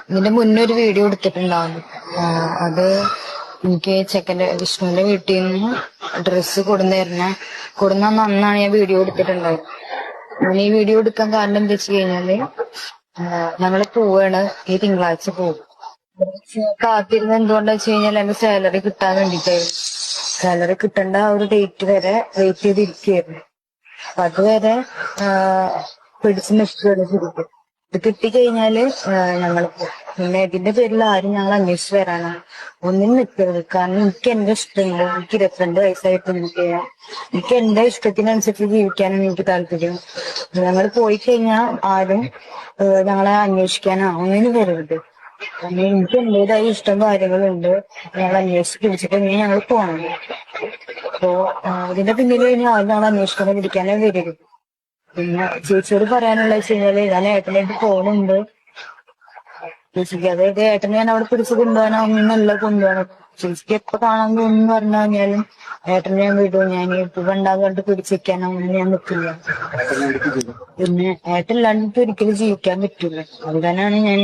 ഇതിന്റെ മുന്നേ ഒരു വീഡിയോ എടുത്തിട്ടുണ്ടാവും. അത് എനിക്ക് ചെക്കന്റെ വിഷ്ണുവിന്റെ വീട്ടിൽ നിന്ന് ഡ്രസ്സ് കൊടുന്ന അന്നാണ് ഞാൻ വീഡിയോ എടുത്തിട്ടുണ്ടായത്. ഞാൻ ഈ വീഡിയോ എടുക്കാൻ കാരണം എന്താ വെച്ച് കഴിഞ്ഞാല് ഞങ്ങള് പോവാണ്, ഈ തിങ്കളാഴ്ച പോകും. കാത്തിരുന്ന് എന്തുകൊണ്ടാ വെച്ച് കഴിഞ്ഞാൽ എന്റെ സാലറി കിട്ടാൻ വേണ്ടിട്ടായിരുന്നു. സാലറി കിട്ടേണ്ട ആ ഒരു ഡേറ്റ് വരെ വെയിറ്റ് ചെയ്തിരിക്കുകയായിരുന്നു. അപ്പൊ അതുവരെ പിടിച്ചു നിൽക്കുകയാണ് ശരിക്കും. ഇത് കിട്ടിക്കഴിഞ്ഞാല് ഞങ്ങൾ പോകും. പിന്നെ ഇതിന്റെ പേരിൽ ആരും ഞങ്ങൾ അന്വേഷിച്ച് വരാനാണ് ഒന്നിനും നിൽക്കരുത്. കാരണം എനിക്ക് എന്റെ ഇഷ്ടമുണ്ട്. എനിക്ക് 22 വയസ്സായിട്ട് എനിക്ക് എന്റെ ഇഷ്ടത്തിനനുസരിച്ച് ജീവിക്കാനാണ് എനിക്ക് താല്പര്യം. ഞങ്ങൾ പോയി കഴിഞ്ഞാൽ ആരും ഞങ്ങളെ അന്വേഷിക്കാനോ ഒന്നിനും വരരുത്. കാരണം എനിക്ക് എന്റേതായ ഇഷ്ടം കാര്യങ്ങളുണ്ട്. ഞങ്ങൾ അന്വേഷിച്ച് പിടിച്ചിട്ട് ഞങ്ങൾ പോകണം. അപ്പോ ഇതിന്റെ പിന്നിൽ ഇനി ആരും ഞങ്ങൾ അന്വേഷിക്കാനോ പിടിക്കാനോ വരരുത്. പിന്നെ ചേച്ചിയോട് പറയാനുള്ള വെച്ച് കഴിഞ്ഞാല് ഞാൻ ഏട്ടനായിട്ട് പോകുന്നുണ്ട്. ചേച്ചിക്ക് അതായത് ഏട്ടനെ ഞാൻ അവിടെ പിടിച്ച് കൊണ്ടുപോകാനോ ഒന്നല്ല കൊണ്ടുപോകണം. ചേച്ചിക്ക് എപ്പോ കാണാൻ തോന്നുന്നു പറഞ്ഞു കഴിഞ്ഞാലും ഏട്ടനെ ഞാൻ വിടും. ഞാൻ ഇപ്പൊ കണ്ടാകാണ്ട് പിടിച്ചിരിക്കാനോ ഒന്നും ഞാൻ നിൽക്കില്ല. പിന്നെ ഏട്ടനില്ലാണ്ട് ഒരിക്കലും ജീവിക്കാൻ പറ്റില്ല. അതുതന്നെയാണ് ഞാൻ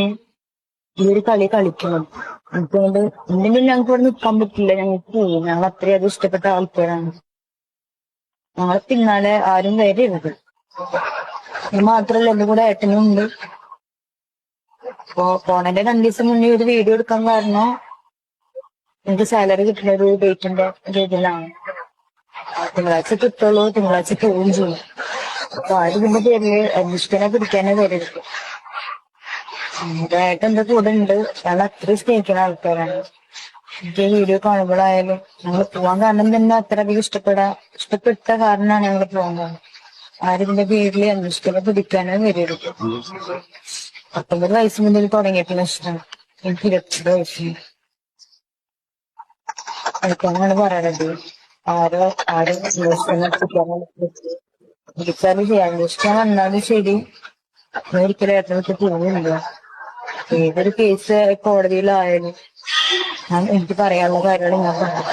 ഈ ഒരു കളി കളിക്കുന്നത്. അതുകൊണ്ട് എന്തെങ്കിലും ഞങ്ങൾക്ക് ഇവിടെ നിൽക്കാൻ പറ്റില്ല. ഞങ്ങൾക്ക് പോകും. ഞങ്ങൾ അത്രയും ഇഷ്ടപ്പെട്ട ആൾക്കാരാണ്. ഞങ്ങളെ പിന്നാലെ ആരും വരരുത്. ഇത് മാത്രല്ല എന്റെ കൂടെ ഏട്ടനും ഉണ്ട്. അപ്പൊ പോണന്റെ 2 ദിവസം മുന്നേ ഒരു വീഡിയോ എടുക്കാൻ കാരണം എനിക്ക് സാലറി കിട്ടുന്ന ഒരു ഡേറ്റിന്റെ രീതിയിലാണ്. തിങ്കളാഴ്ച കിട്ടുള്ളൂ, തിങ്കളാഴ്ച പോവുകയും ചെയ്യും. അപ്പൊ ആരും ഇതിന്റെ പേരില് അന്വേഷിക്കാനോ പിടിക്കാനോ വരരുത്. ഏട്ടൻ എന്റെ കൂടെ ഉണ്ട്. ഞങ്ങൾ അത്രയും സ്നേഹിക്കുന്ന ആൾക്കാരാണ്. എനിക്ക് വീഡിയോ കാണുമ്പോഴായാലും ഞങ്ങൾ പോവാൻ കാരണം തന്നെ അത്രയധികം ഇഷ്ടപ്പെട്ട കാരണമാണ് ഞങ്ങൾ പോകുന്നത്. ആരും ഇതിന്റെ പേരിൽ അന്വേഷിക്കാനോ പിടിക്കാനോ വരരുത്. 19 വയസ്സ് മുതൽ തുടങ്ങിയിട്ടുള്ള ഇഷ്ടമാണ്. എനിക്ക് 22 വയസ്സ് കളിക്കാനാണ് പറയണത്. ആരും വിളിച്ചാലും ചെയ്യാം. അന്വേഷിക്കാൻ വന്നാലും ശരി, ഒരിക്കലും ഏട്ടനൊക്കെ പോകുന്നില്ല. ഏതൊരു കേസ് കോടതിയിലായാലും എനിക്ക് പറയാനുള്ള കാര്യങ്ങൾ ഞാൻ പറഞ്ഞു.